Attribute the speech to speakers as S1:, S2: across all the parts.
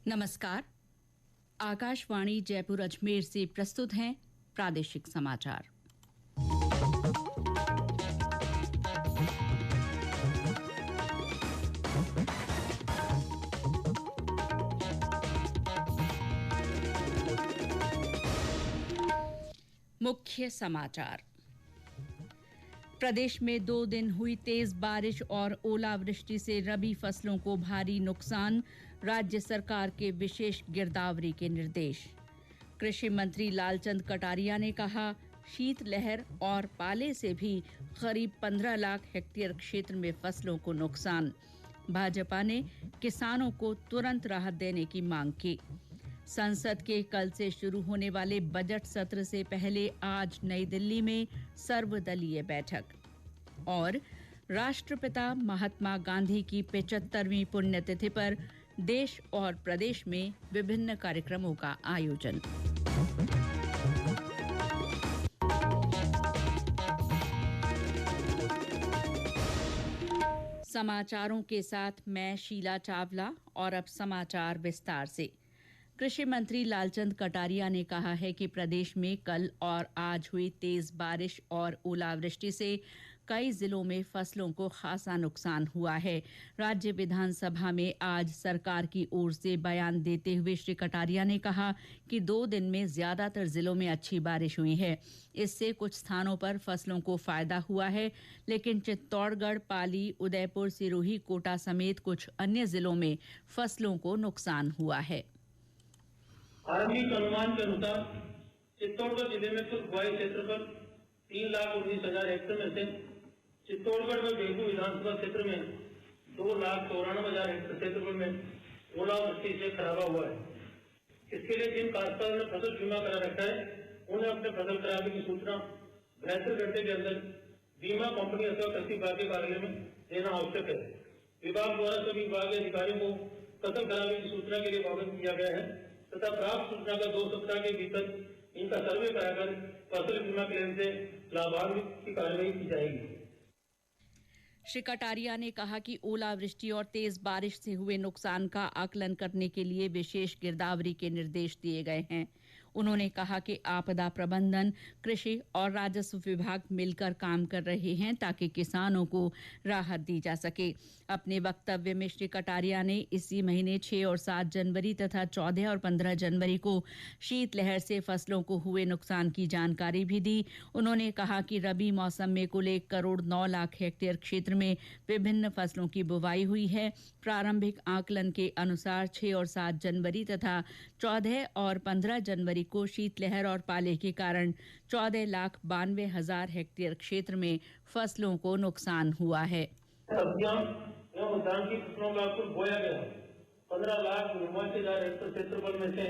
S1: नमस्कार। आकाशवाणी जयपुर अजमेर से प्रस्तुत हैं प्रादेशिक समाचार। मुख्य समाचार। प्रदेश में 2 दिन हुई तेज बारिश और ओलावृष्टि से रबी फसलों को भारी नुकसान, राज्य सरकार के विशेष गिरदावरी के निर्देश। कृषि मंत्री लालचंद कटारिया ने कहा, शीतलहर और पाले से भी करीब 15 लाख हेक्टेयर क्षेत्र में फसलों को नुकसान। भाजपा ने किसानों को तुरंत राहत देने की मांग की। संसद के कल से शुरू होने वाले बजट सत्र से पहले आज नई दिल्ली में सर्वदलीय बैठक। और राष्ट्रपिता महात्मा गांधी की 75वीं पुण्यतिथि पर देश और प्रदेश में विभिन्न कार्यक्रमों का आयोजन। समाचारों के साथ मैं शीला चावला और अब समाचार विस्तार से। कृषि मंत्री लालचंद कटारिया ने कहा है कि प्रदेश में कल और आज हुई तेज बारिश और ओलावृष्टि से कई जिलों में फसलों को खासा नुकसान हुआ है। राज्य विधानसभा में आज सरकार की ओर से बयान देते हुए श्री कटारिया ने कहा कि 2 दिन में ज्यादातर जिलों में अच्छी बारिश हुई है। इससे कुछ स्थानों पर फसलों को फायदा हुआ है, लेकिन चित्तौड़गढ़, पाली, उदयपुर, सिरोही, कोटा समेत कुछ अन्य जिलों में फसलों को नुकसान हुआ है।
S2: आरंभिक अनुमान के अनुसार चित्तौड़गढ़ जिले में कुल बुआई क्षेत्रफल 3,19,000 हेक्टेयर में से चित्तौड़गढ़ में बेगू विधानसभा क्षेत्र में 2,94,000 हेक्टेयर क्षेत्रफल में ओलावृष्टि से खराबा हुआ है। इसके लिए जिन काश्तकारों ने फसल बीमा करा रखा है, उन्हें अपने फसल खराबे की सूचना 72 घंटे के अंदर बीमा कंपनी अथवा कृषि विभाग के कार्यालय में देना आवश्यक है। विभाग द्वारा सभी विभागीय अधिकारियों को फसल खराबे की सूचना के लिए पाबंद किया गया है तथा प्राप्त सूचना का 2 सप्ताह के भीतर इनका सर्वे कराकर फसल बीमा क्लेम से लाभान्वित की कार्रवाई की जाएगी।
S1: श्री कटारिया ने कहा कि ओलावृष्टि और तेज बारिश से हुए नुकसान का आकलन करने के लिए विशेष गिरदावरी के निर्देश दिए गए हैं। उन्होंने कहा कि आपदा प्रबंधन, कृषि और राजस्व विभाग मिलकर काम कर रहे हैं ताकि किसानों को राहत दी जा सके। अपने वक्तव्य में श्री कटारिया ने इसी महीने 6 और 7 जनवरी तथा 14 और 15 जनवरी को शीतलहर से फसलों को हुए नुकसान की जानकारी भी दी। उन्होंने कहा कि रबी मौसम में कुल 1 करोड़ 9 लाख हेक्टेयर क्षेत्र में विभिन्न फसलों की बुवाई हुई है। प्रारंभिक आकलन के अनुसार 6 और 7 जनवरी तथा 14 और 15 जनवरी को शीतलहर और पाले के कारण 14,92,000 हेक्टेयर क्षेत्र में फसलों को नुकसान हुआ है।
S2: सब्जियां एवं धान की फसलों का कुल बोया गया 15,89,000 हेक्टेयर क्षेत्रफल में से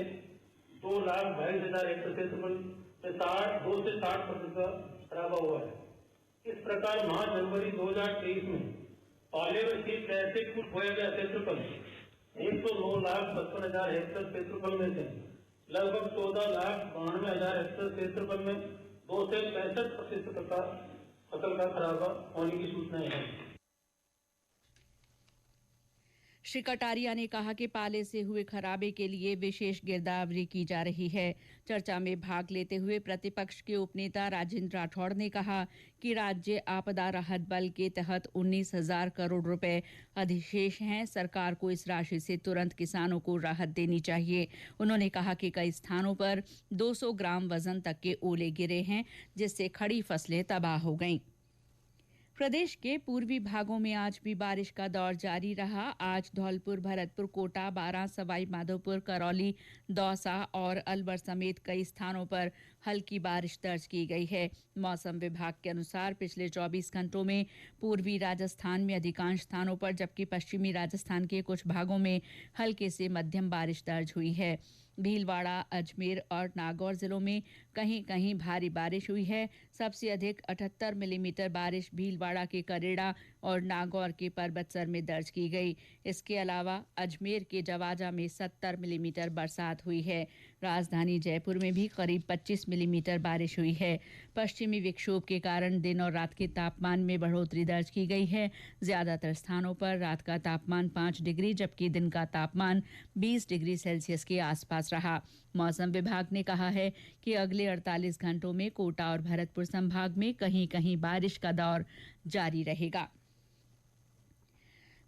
S2: 2,22,000 हेक्टेयर क्षेत्रफल में 2 से 60% खराबा हुआ है। इस प्रकार माह जनवरी 2023 में पाले व शीतलहर से कुल बोया गया क्षेत्रफल 109,55,000 हेक्टेयर क्षेत्रफल में से लगभग 14,92,000 हेक्टेयर क्षेत्रफल में 2 से 65% का फसल का खराबा होने की सूचनाएं हैं।
S1: श्री कटारिया ने कहा कि पाले से हुए खराबे के लिए विशेष गिरदावरी की जा रही है। चर्चा में भाग लेते हुए प्रतिपक्ष के उपनेता राजेंद्र राठौड़ ने कहा कि राज्य आपदा राहत बल के तहत 19,000 करोड़ रुपए अधिशेष हैं। सरकार को इस राशि से तुरंत किसानों को राहत देनी चाहिए। उन्होंने कहा कि कई स्थानों पर 200 ग्राम वजन तक के ओले गिरे हैं, जिससे खड़ी फसलें तबाह हो गईं। प्रदेश के पूर्वी भागों में आज भी बारिश का दौर जारी रहा। आज धौलपुर, भरतपुर, कोटा, बारां, सवाई माधोपुर, करौली, दौसा और अलवर समेत कई स्थानों पर हल्की बारिश दर्ज की गई है। मौसम विभाग के अनुसार पिछले 24 घंटों में पूर्वी राजस्थान में अधिकांश स्थानों पर जबकि पश्चिमी राजस्थान के कुछ भागों में हल्के से मध्यम बारिश दर्ज हुई है। भीलवाड़ा, अजमेर और नागौर जिलों में कहीं कहीं भारी बारिश हुई है। सबसे अधिक 78 मिलीमीटर बारिश भीलवाड़ा के करेड़ा और नागौर के परबतसर में दर्ज की गई। इसके अलावा अजमेर के जवाजा में 70 मिलीमीटर बरसात हुई है। राजधानी जयपुर में भी करीब 25 मिलीमीटर बारिश हुई है। पश्चिमी विक्षोभ के कारण दिन और रात के तापमान में बढ़ोतरी दर्ज की गई है। ज्यादातर स्थानों पर रात का तापमान 5 डिग्री जबकि दिन का तापमान 20 डिग्री सेल्सियस के आसपास रहा। मौसम विभाग ने कहा है कि अगले 48 घंटों में कोटा और भरतपुर संभाग में कहीं कहीं बारिश का दौर जारी रहेगा।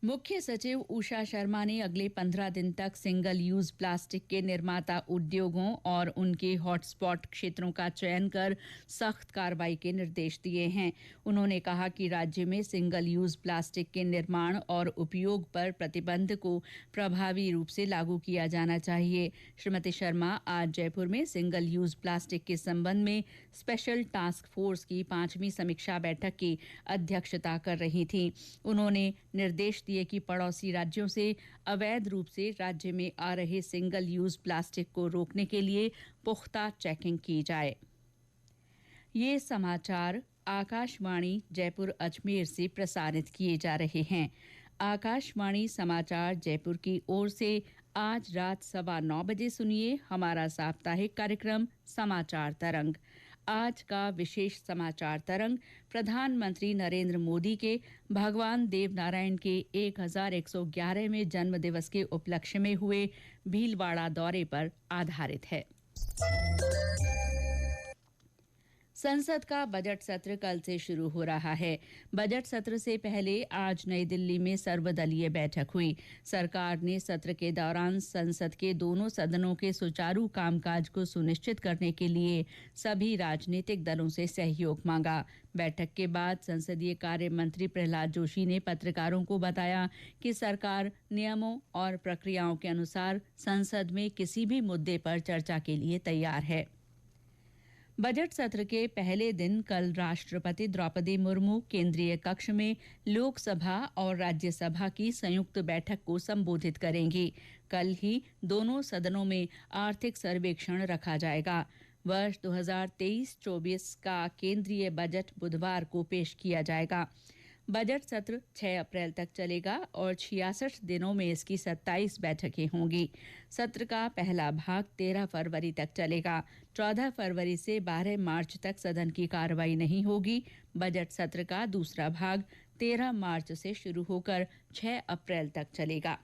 S1: मुख्य सचिव उषा शर्मा ने अगले 15 दिन तक सिंगल यूज प्लास्टिक के निर्माता उद्योगों और उनके हॉटस्पॉट क्षेत्रों का चयन कर सख्त कार्रवाई के निर्देश दिए हैं। उन्होंने कहा कि राज्य में सिंगल यूज प्लास्टिक के निर्माण और उपयोग पर प्रतिबंध को प्रभावी रूप से लागू किया जाना चाहिए। श्रीमती शर्मा आज जयपुर में सिंगल यूज प्लास्टिक के संबंध में स्पेशल टास्क फोर्स की 5वीं समीक्षा बैठक की अध्यक्षता कर रही थीं। उन्होंने निर्देश दिए कि पड़ोसी राज्यों से अवैध रूप से राज्य में आ रहे सिंगल यूज प्लास्टिक को रोकने के लिए पुख्ता चेकिंग की जाए। ये समाचार आकाशवाणी जयपुर अजमेर से प्रसारित किए जा रहे हैं। आकाशवाणी समाचार जयपुर की ओर से आज रात 9:15 बजे सुनिए हमारा साप्ताहिक कार्यक्रम समाचार तरंग। आज का विशेष समाचार तरंग प्रधानमंत्री नरेंद्र मोदी के भगवान देवनारायण के 1111वें जन्म दिवस के उपलक्ष्य में हुए भीलवाड़ा दौरे पर आधारित है। संसद का बजट सत्र कल से शुरू हो रहा है। बजट सत्र से पहले आज नई दिल्ली में सर्वदलीय बैठक हुई। सरकार ने सत्र के दौरान संसद के दोनों सदनों के सुचारू कामकाज को सुनिश्चित करने के लिए सभी राजनीतिक दलों से सहयोग मांगा। बैठक के बाद संसदीय कार्य मंत्री प्रहलाद जोशी ने पत्रकारों को बताया कि सरकार नियमों और प्रक्रियाओं के अनुसार संसद में किसी भी मुद्दे पर चर्चा के लिए तैयार है। बजट सत्र के पहले दिन कल राष्ट्रपति द्रौपदी मुर्मू केंद्रीय कक्ष में लोकसभा और राज्यसभा की संयुक्त बैठक को संबोधित करेंगी। कल ही दोनों सदनों में आर्थिक सर्वेक्षण रखा जाएगा। वर्ष 2023-24 का केंद्रीय बजट बुधवार को पेश किया जाएगा। बजट सत्र 6 अप्रैल तक चलेगा और 66 दिनों में इसकी 27 बैठकें होंगी। सत्र का पहला भाग 13 फरवरी तक चलेगा। 14 फरवरी से 12 मार्च तक सदन की कार्रवाई नहीं होगी। बजट सत्र का दूसरा भाग 13 मार्च से शुरू होकर 6 अप्रैल तक चलेगा।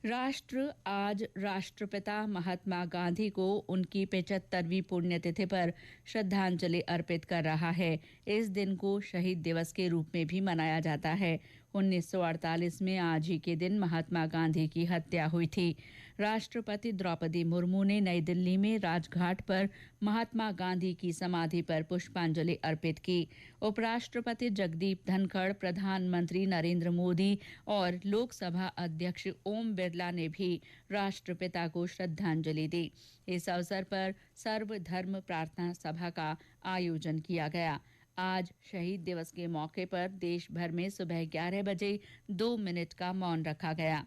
S1: राष्ट्र आज राष्ट्रपिता महात्मा गांधी को उनकी 75वीं पुण्यतिथि पर श्रद्धांजलि अर्पित कर रहा है। इस दिन को शहीद दिवस के रूप में भी मनाया जाता है। 1948 में आज ही के दिन महात्मा गांधी की हत्या हुई थी। राष्ट्रपति द्रौपदी मुर्मू ने नई दिल्ली में राजघाट पर महात्मा गांधी की समाधि पर पुष्पांजलि अर्पित की। उपराष्ट्रपति जगदीप धनखड़, प्रधानमंत्री नरेंद्र मोदी और लोकसभा अध्यक्ष ओम बिरला ने भी राष्ट्रपिता को श्रद्धांजलि दी। इस अवसर पर सर्वधर्म प्रार्थना सभा का आयोजन किया गया। आज शहीद दिवस के मौके पर देश भर में सुबह 11 बजे 2 मिनट का मौन रखा गया।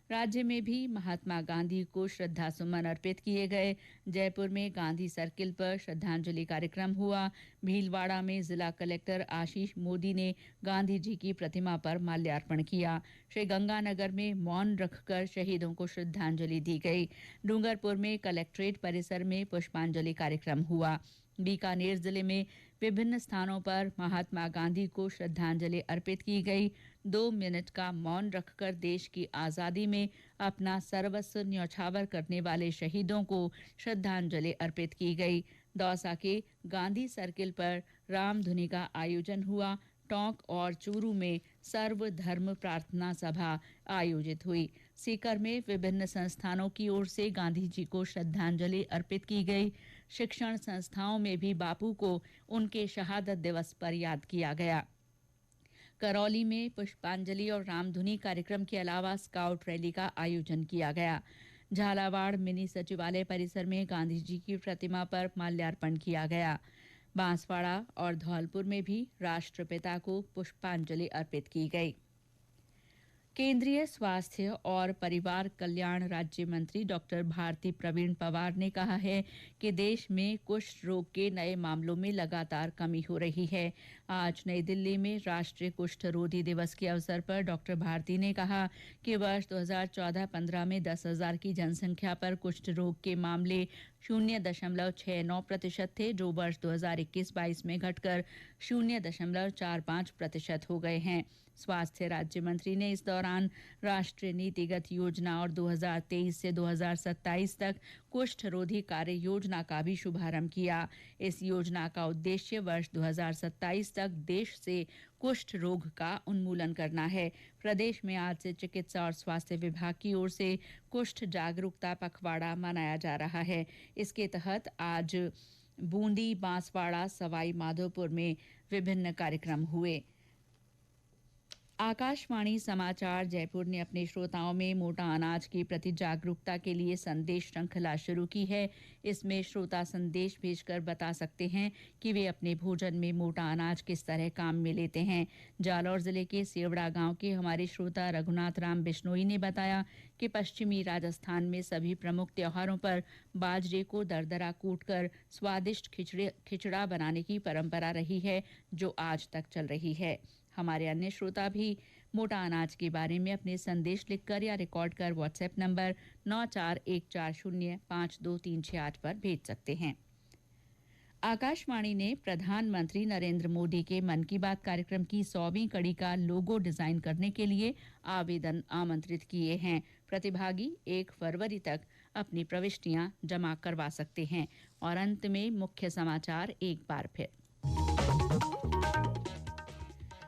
S1: राज्य में भी महात्मा गांधी को श्रद्धा सुमन अर्पित किए गए। जयपुर में गांधी सर्किल पर श्रद्धांजलि कार्यक्रम हुआ। भीलवाड़ा में जिला कलेक्टर आशीष मोदी ने गांधी जी की प्रतिमा पर माल्यार्पण किया। श्रीगंगानगर में मौन रखकर शहीदों को श्रद्धांजलि दी गई। डूंगरपुर में कलेक्ट्रेट परिसर में पुष्पांजलि कार्यक्रम हुआ। बीकानेर जिले में विभिन्न स्थानों पर महात्मा गांधी को श्रद्धांजलि अर्पित की गई। 2 मिनट का मौन रखकर देश की आजादी में अपना सर्वस्व न्यौछावर करने वाले शहीदों को श्रद्धांजलि अर्पित की गई। दौसा के गांधी सर्किल पर रामधुनी का आयोजन हुआ। टोंक और चूरू में सर्वधर्म प्रार्थना सभा आयोजित हुई। सीकर में विभिन्न संस्थानों की ओर से गांधी जी को श्रद्धांजलि अर्पित की गई। शिक्षण संस्थाओं में भी बापू को उनके शहादत दिवस पर याद किया गया। करौली में पुष्पांजलि और रामधुनी कार्यक्रम के अलावा स्काउट रैली का आयोजन किया गया। झालावाड़ मिनी सचिवालय परिसर में गांधी जी की प्रतिमा पर माल्यार्पण किया गया। बांसवाड़ा और धौलपुर में भी राष्ट्रपिता को पुष्पांजलि अर्पित की गई। केंद्रीय स्वास्थ्य और परिवार कल्याण राज्य मंत्री डॉक्टर भारती प्रवीण पवार ने कहा है कि देश में कुष्ठ रोग के नए मामलों में लगातार कमी हो रही है। आज नई दिल्ली में राष्ट्रीय कुष्ठ रोधी दिवस के अवसर पर डॉक्टर भारती ने कहा कि वर्ष 2014-15 में 10,000 की जनसंख्या पर कुष्ठ रोग के मामले 0.69% थे, जो वर्ष 2021-22 में घटकर 0.45% हो गए हैं। स्वास्थ्य राज्य मंत्री ने इस दौरान राष्ट्रीय नीतिगत योजना और 2023 से 2027 तक कुष्ठ रोधी कार्य योजना का भी शुभारंभ किया। इस योजना का उद्देश्य वर्ष 2027 तक देश से कुष्ठ रोग का उन्मूलन करना है। प्रदेश में आज से चिकित्सा और स्वास्थ्य विभाग की ओर से कुष्ठ जागरूकता पखवाड़ा मनाया जा रहा है। इसके तहत आज बूंदी, बांसवाड़ा, सवाई माधोपुर में विभिन्न कार्यक्रम हुए। आकाशवाणी समाचार जयपुर ने अपने श्रोताओं में मोटा अनाज के प्रति जागरूकता के लिए संदेश श्रृंखला शुरू की है। इसमें श्रोता संदेश भेजकर बता सकते हैं कि वे अपने भोजन में मोटा अनाज किस तरह काम में लेते हैं। जालौर जिले के सेवड़ा गांव के हमारे श्रोता रघुनाथ राम बिश्नोई ने बताया कि पश्चिमी राजस्थान में सभी प्रमुख त्योहारों पर बाजरे को दरदरा कूटकर स्वादिष्ट खिचड़ा बनाने की परंपरा रही है, जो आज तक चल रही है। हमारे अन्य श्रोता भी मोटा अनाज के बारे में अपने संदेश लिखकर या रिकॉर्ड कर व्हाट्सएप नंबर 9414052368 पर भेज सकते हैं। आकाशवाणी ने प्रधानमंत्री नरेंद्र मोदी के मन की बात कार्यक्रम की 100वीं कड़ी का लोगो डिजाइन करने के लिए आवेदन आमंत्रित किए हैं। प्रतिभागी 1 फरवरी तक अपनी प्रविष्टियां जमा करवा सकते हैं। और अंत में मुख्य समाचार एक बार फिर।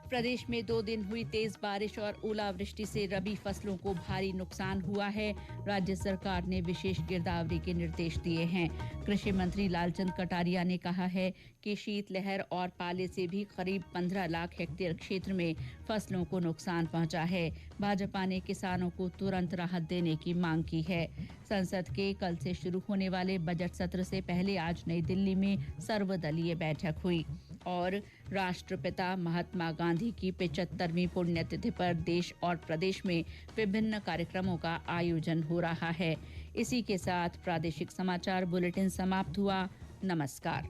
S1: प्रदेश में 2 दिन हुई तेज बारिश और ओलावृष्टि से रबी फसलों को भारी नुकसान हुआ है। राज्य सरकार ने विशेष गिरदावरी के निर्देश दिए हैं। कृषि मंत्री लालचंद कटारिया ने कहा है कि शीतलहर और पाले से भी करीब 15 लाख हेक्टेयर क्षेत्र में फसलों को नुकसान पहुंचा है। भाजपा ने किसानों को तुरंत राहत देने की मांग की है। संसद के कल से शुरू होने वाले बजट सत्र से पहले आज नई दिल्ली में सर्वदलीय बैठक हुई। और राष्ट्रपिता महात्मा गांधी की 75वीं पुण्यतिथि पर देश और प्रदेश में विभिन्न कार्यक्रमों का आयोजन हो रहा है। इसी के साथ प्रादेशिक समाचार बुलेटिन समाप्त हुआ। नमस्कार।